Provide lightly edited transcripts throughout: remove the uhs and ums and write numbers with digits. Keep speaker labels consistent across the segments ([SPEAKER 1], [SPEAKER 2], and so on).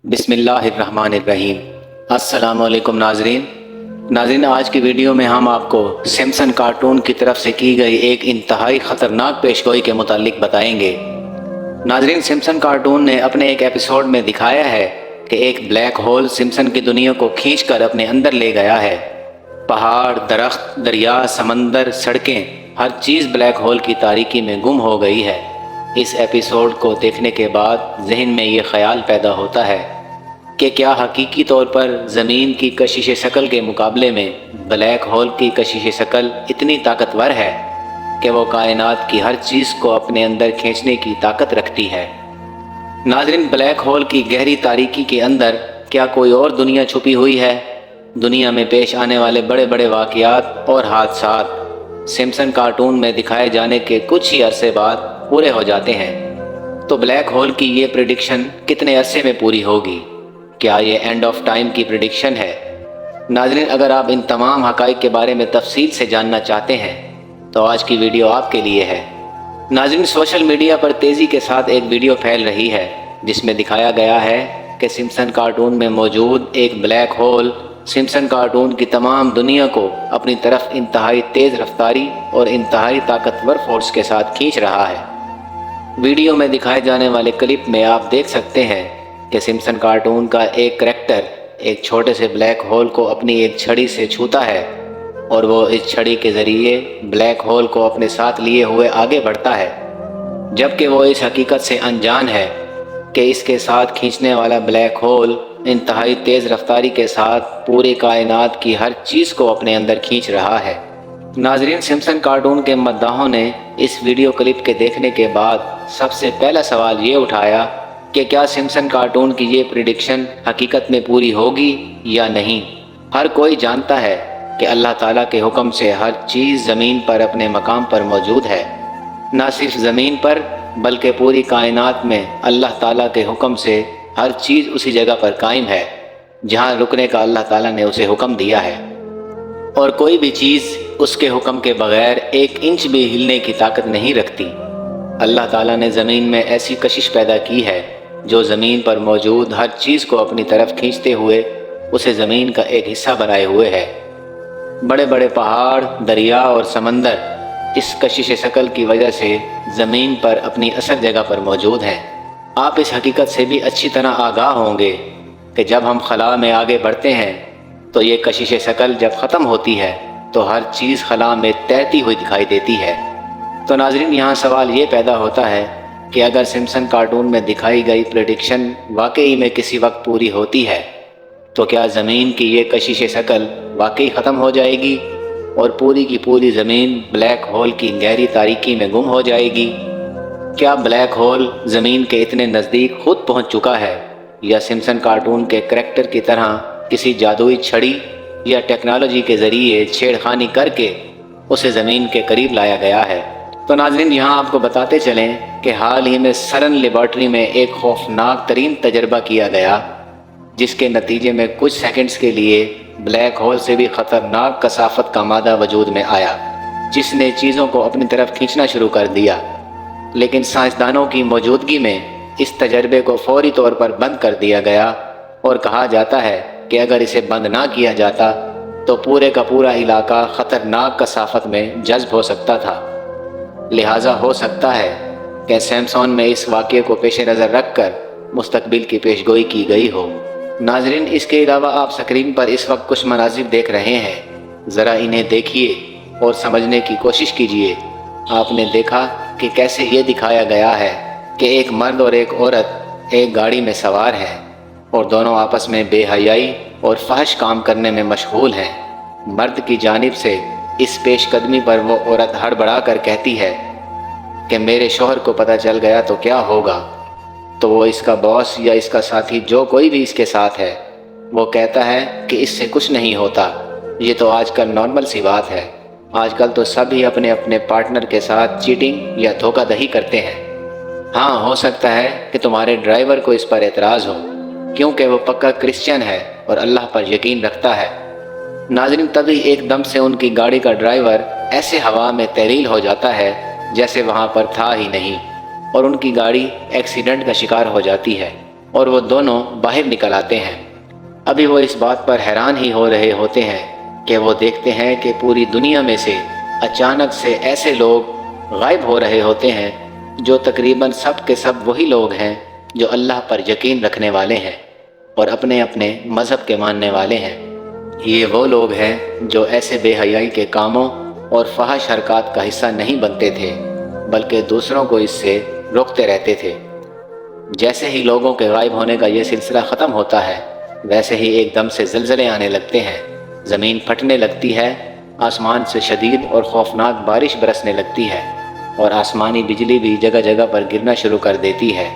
[SPEAKER 1] बिस्मिल्लाहिर्रहमानिर्रहीम। अस्सलामु अलैकुम नाजरीन, आज की वीडियो में हम आपको सिम्पसन कार्टून की तरफ से की गई एक इंतहाई ख़तरनाक पेशगोई के मुतालिक बताएंगे। नाजरीन, सिम्पसन कार्टून ने अपने एक एपिसोड में दिखाया है कि एक ब्लैक होल सिम्पसन की दुनिया को खींचकर अपने अंदर ले गया है। पहाड़, दरख्त, दरिया, समंदर, सड़कें, हर चीज़ ब्लैक होल की तारीकी में गुम हो गई है। इस एपिसोड को देखने के बाद जहन में ये ख्याल पैदा होता है कि क्या हकीकी तौर पर ज़मीन की कशिश शक्ल के मुकाबले में ब्लैक होल की कशिश शक्ल इतनी ताकतवर है कि वो कायनात की हर चीज़ को अपने अंदर खींचने की ताकत रखती है। नाज़रीन, ब्लैक होल की गहरी तारीकी के अंदर क्या कोई और दुनिया छुपी हुई है? दुनिया में पेश आने वाले बड़े बड़े वाक़यात और हादसात सिम्पसन कार्टून में दिखाए जाने के कुछ ही अरसे बाद पूरे हो जाते हैं। तो ब्लैक होल की ये प्रेडिक्शन कितने अरसे में पूरी होगी? क्या ये एंड ऑफ टाइम की प्रेडिक्शन है? नाज़रीन, अगर आप इन तमाम हक़ाइक़ के बारे में तफसील से जानना चाहते हैं तो आज की वीडियो आपके लिए है। नाज़रीन, सोशल मीडिया पर तेज़ी के साथ एक वीडियो फैल रही है जिसमें दिखाया गया है कि सिम्पसन कार्टून में मौजूद एक ब्लैक होल सिम्पसन कार्टून की तमाम दुनिया को अपनी तरफ इंतहाई तेज़ रफ्तारी और इंतहाई ताकतवर फोर्स के साथ खींच रहा है। वीडियो में दिखाए जाने वाले क्लिप में आप देख सकते हैं कि सिम्पसन कार्टून का एक करैक्टर एक छोटे से ब्लैक होल को अपनी एक छड़ी से छूता है और वो इस छड़ी के ज़रिए ब्लैक होल को अपने साथ लिए हुए आगे बढ़ता है, जबकि वो इस हकीकत से अनजान है कि इसके साथ खींचने वाला ब्लैक होल इंतहाई तेज़ रफ्तारी के साथ पूरी कायनात की हर चीज़ को अपने अंदर खींच रहा है। नाज़रीन, सिम्पसन कार्टून के मद्दाहों ने इस वीडियो क्लिप के देखने के बाद सबसे पहला सवाल ये उठाया कि क्या सिम्पसन कार्टून की ये प्रेडिक्शन हकीकत में पूरी होगी या नहीं। हर कोई जानता है कि अल्लाह ताला के हुक्म से हर चीज़ ज़मीन पर अपने मकाम पर मौजूद है। न सिर्फ ज़मीन पर बल्कि पूरी कायनात में अल्लाह ताला के हुक्म से हर चीज़ उसी जगह पर कायम है जहाँ रुकने का अल्लाह ताला ने उसे हुक्म दिया है, और कोई भी चीज़ उसके हुक्म के बगैर एक इंच भी हिलने की ताकत नहीं रखती। अल्लाह ताला ने ज़मीन में ऐसी कशिश पैदा की है जो ज़मीन पर मौजूद हर चीज़ को अपनी तरफ खींचते हुए उसे ज़मीन का एक हिस्सा बनाए हुए है। बड़े बड़े पहाड़, दरिया और समंदर इस कशिश शक्ल की वजह से ज़मीन पर अपनी असल जगह पर मौजूद हैं। आप इस हकीकत से भी अच्छी तरह आगाह होंगे कि जब हम खला में आगे बढ़ते हैं तो ये कशिश शक्ल जब ख़त्म होती है तो हर चीज़ खला में तैरती हुई दिखाई देती है। तो नाज़रीन, यहाँ सवाल ये पैदा होता है कि अगर सिम्पसन कार्टून में दिखाई गई प्रेडिक्शन वाकई में किसी वक्त पूरी होती है तो क्या ज़मीन की ये कशिश शक्ल वाकई ख़त्म हो जाएगी और पूरी की पूरी ज़मीन ब्लैक होल की गहरी तारीकी में गुम हो जाएगी? क्या ब्लैक होल ज़मीन के इतने नज़दीक खुद पहुंच चुका है या सिम्पसन कार्टून के करैक्टर की तरह किसी जादुई छड़ी या टेक्नोलॉजी के ज़रिए छेड़खानी करके उसे ज़मीन के करीब लाया गया है? तो नाज़रीन, यहाँ आपको बताते चलें कि हाल ही में सरन लेबॉर्ट्री में एक खौफनाक तरीन तजर्बा किया गया जिसके नतीजे में कुछ सेकंड्स के लिए ब्लैक होल से भी ख़तरनाक कसाफत का मादा वजूद में आया जिसने चीज़ों को अपनी तरफ खींचना शुरू कर दिया। लेकिन साइंसदानों की मौजूदगी में इस तजर्बे को फौरी तौर पर बंद कर दिया गया और कहा जाता है कि अगर इसे बंद ना किया जाता तो पूरे का पूरा इलाका ख़तरनाक कसाफत में जज्ब हो सकता था। लिहाजा हो सकता है कि सैमसंग में इस वाक़े को पेश नज़र रख कर मुस्तकबिल की पेशगोई की गई हो। नाजरीन, इसके अलावा आप स्क्रीन पर इस वक्त कुछ मनाजिर देख रहे हैं, ज़रा इन्हें देखिए और समझने की कोशिश कीजिए। आपने देखा कि कैसे ये दिखाया गया है कि एक मर्द और एक औरत एक गाड़ी में सवार हैं और दोनों आपस में बेहयाई और फहश काम करने में मशगूल हैं। मर्द की जानिब से इस पेशकदमी पर वो औरत हड़बड़ा कर कहती है कि मेरे शौहर को पता चल गया तो क्या होगा। तो वो इसका बॉस या इसका साथी जो कोई भी इसके साथ है वो कहता है कि इससे कुछ नहीं होता, ये तो आजकल नॉर्मल सी बात है। आजकल तो सभी अपने अपने पार्टनर के साथ चीटिंग या धोखाधड़ी करते हैं। हाँ, हो सकता है कि तुम्हारे ड्राइवर को इस पर एतराज़ हो क्योंकि वो पक्का क्रिश्चियन है और अल्लाह पर यकीन रखता है। नाज़रीन, तभी एकदम से उनकी गाड़ी का ड्राइवर ऐसे हवा में तहरील हो जाता है जैसे वहाँ पर था ही नहीं और उनकी गाड़ी एक्सीडेंट का शिकार हो जाती है। اور وہ دونوں باہر نکل آتے ہیں۔ ابھی وہ اس بات پر حیران ہی ہو رہے ہوتے ہیں کہ وہ دیکھتے ہیں کہ پوری دنیا میں سے اچانک سے ایسے لوگ غائب ہو رہے ہوتے ہیں جو تقریباً سب کے سب وہی لوگ ہیں جو اللہ پر یقین رکھنے والے ہیں اور اپنے اپنے مذہب کے ماننے والے ہیں۔ یہ وہ لوگ ہیں جو ایسے بے حیائی کے کاموں اور فحش حرکات کا حصہ نہیں بنتے تھے بلکہ دوسروں کو اس سے روکتے رہتے تھے۔ جیسے ہی لوگوں کے غائب ہونے کا یہ سلسلہ ختم ہوتا ہے ویسے ہی ایک دم سے زلزلے آنے لگتے ہیں، زمین پھٹنے لگتی ہے، آسمان سے شدید اور خوفناک بارش برسنے لگتی ہے اور آسمانی بجلی بھی جگہ جگہ پر گرنا شروع کر دیتی ہے۔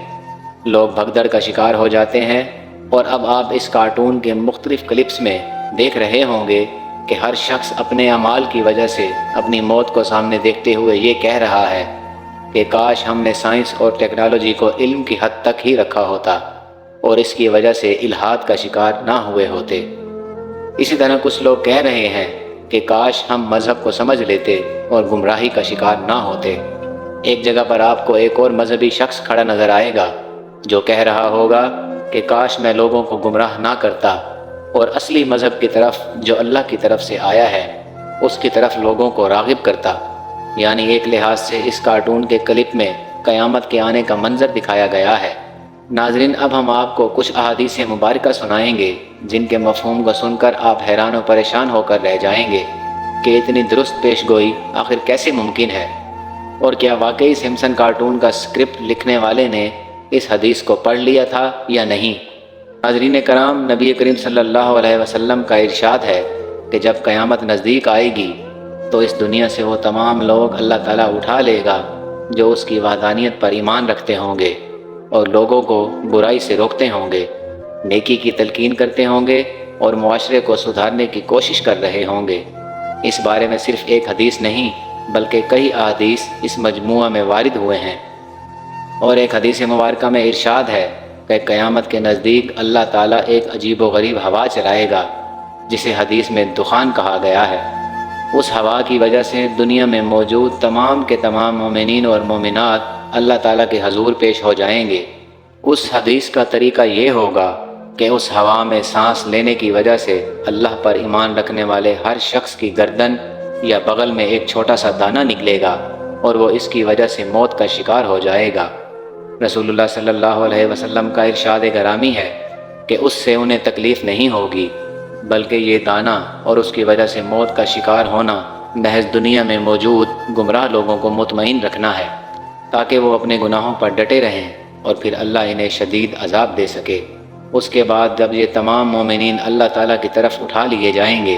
[SPEAKER 1] لوگ بھگدڑ کا شکار ہو جاتے ہیں اور اب آپ اس کارٹون کے مختلف کلپس میں دیکھ رہے ہوں گے کہ ہر شخص اپنے اعمال کی وجہ سے اپنی موت کو سامنے دیکھتے ہوئے یہ کہہ رہا ہے کہ کاش ہم نے سائنس اور ٹیکنالوجی کو علم کی حد تک ہی رکھا ہوتا اور اس کی وجہ سے الحاد کا شکار نہ ہوئے ہوتے۔ اسی طرح کچھ لوگ کہہ رہے ہیں کہ کاش ہم مذہب کو سمجھ لیتے اور گمراہی کا شکار نہ ہوتے۔ ایک جگہ پر آپ کو ایک اور مذہبی شخص کھڑا نظر آئے گا جو کہہ رہا ہوگا کہ کاش میں لوگوں کو گمراہ نہ کرتا اور اصلی مذہب کی طرف جو اللہ کی طرف سے آیا ہے اس کی طرف لوگوں کو راغب کرتا۔ یعنی ایک لحاظ سے اس کارٹون کے کلپ میں قیامت کے آنے کا منظر دکھایا گیا ہے۔ ناظرین، اب ہم آپ کو کچھ احادیث مبارکہ سنائیں گے جن کے مفہوم کو سن کر آپ حیران و پریشان ہو کر رہ جائیں گے کہ اتنی درست پیش گوئی آخر کیسے ممکن ہے، اور کیا واقعی سمپسن کارٹون کا اسکرپٹ لکھنے والے نے اس حدیث کو پڑھ لیا تھا یا نہیں۔ ناظرین کرام، نبی کریم صلی اللہ علیہ وسلم کا ارشاد ہے کہ جب قیامت نزدیک آئے گی تو اس دنیا سے وہ تمام لوگ اللہ تعالیٰ اٹھا لے گا جو اس کی وحدانیت پر ایمان رکھتے ہوں گے اور لوگوں کو برائی سے روکتے ہوں گے، نیکی کی تلقین کرتے ہوں گے اور معاشرے کو سدھارنے کی کوشش کر رہے ہوں گے۔ اس بارے میں صرف ایک حدیث نہیں بلکہ کئی احادیث اس مجموعہ میں وارد ہوئے ہیں، اور ایک حدیث مبارکہ میں ارشاد ہے کہ قیامت کے نزدیک اللہ تعالیٰ ایک عجیب و غریب ہوا چلائے گا جسے حدیث میں دخان کہا گیا ہے۔ اس ہوا کی وجہ سے دنیا میں موجود تمام کے تمام مومنین اور مومنات اللہ تعالیٰ کے حضور پیش ہو جائیں گے۔ اس حدیث کا طریقہ یہ ہوگا کہ اس ہوا میں سانس لینے کی وجہ سے اللہ پر ایمان رکھنے والے ہر شخص کی گردن یا بغل میں ایک چھوٹا سا دانہ نکلے گا اور وہ اس کی وجہ سے موت کا شکار ہو جائے گا۔ رسول اللہ صلی اللہ علیہ وسلم کا ارشاد گرامی ہے کہ اس سے انہیں تکلیف نہیں ہوگی بلکہ یہ دانہ اور اس کی وجہ سے موت کا شکار ہونا محض دنیا میں موجود گمراہ لوگوں کو مطمئن رکھنا ہے تاکہ وہ اپنے گناہوں پر ڈٹے رہیں اور پھر اللہ انہیں شدید عذاب دے سکے۔ اس کے بعد جب یہ تمام مومنین اللہ تعالیٰ کی طرف اٹھا لیے جائیں گے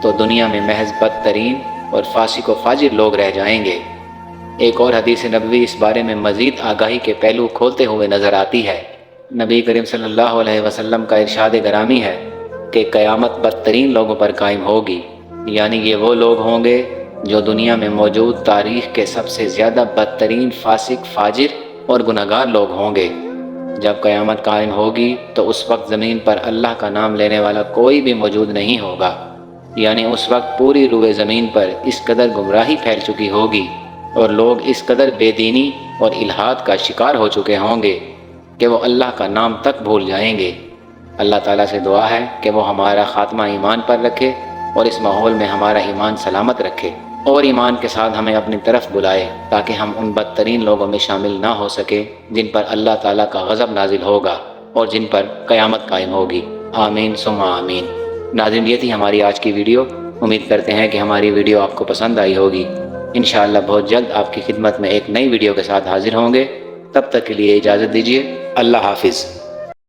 [SPEAKER 1] تو دنیا میں محض بدترین اور فاسق و فاجر لوگ رہ جائیں گے۔ ایک اور حدیث نبوی اس بارے میں مزید آگاہی کے پہلو کھولتے ہوئے نظر آتی ہے۔ نبی کریم صلی اللہ علیہ وسلم کا ارشاد گرامی ہے کہ قیامت بدترین لوگوں پر قائم ہوگی، یعنی یہ وہ لوگ ہوں گے جو دنیا میں موجود تاریخ کے سب سے زیادہ بدترین فاسق، فاجر اور گناہگار لوگ ہوں گے۔ جب قیامت قائم ہوگی تو اس وقت زمین پر اللہ کا نام لینے والا کوئی بھی موجود نہیں ہوگا، یعنی اس وقت پوری روئے زمین پر اس قدر گمراہی پھیل چکی ہوگی اور لوگ اس قدر بے دینی اور الحاد کا شکار ہو چکے ہوں گے کہ وہ اللہ کا نام تک بھول جائیں گے۔ اللہ تعالیٰ سے دعا ہے کہ وہ ہمارا خاتمہ ایمان پر رکھے اور اس ماحول میں ہمارا ایمان سلامت رکھے اور ایمان کے ساتھ ہمیں اپنی طرف بلائے تاکہ ہم ان بدترین لوگوں میں شامل نہ ہو سکے جن پر اللہ تعالیٰ کا غضب نازل ہوگا اور جن پر قیامت قائم ہوگی۔ آمین ثم آمین۔ ناظرین، یہ تھی ہماری آج کی ویڈیو۔ امید کرتے ہیں کہ ہماری ویڈیو آپ کو پسند آئی ہوگی۔ انشاءاللہ بہت جلد آپ کی خدمت میں ایک نئی ویڈیو کے ساتھ حاضر ہوں گے۔ تب تک کے لیے اجازت دیجیے۔ اللہ حافظ۔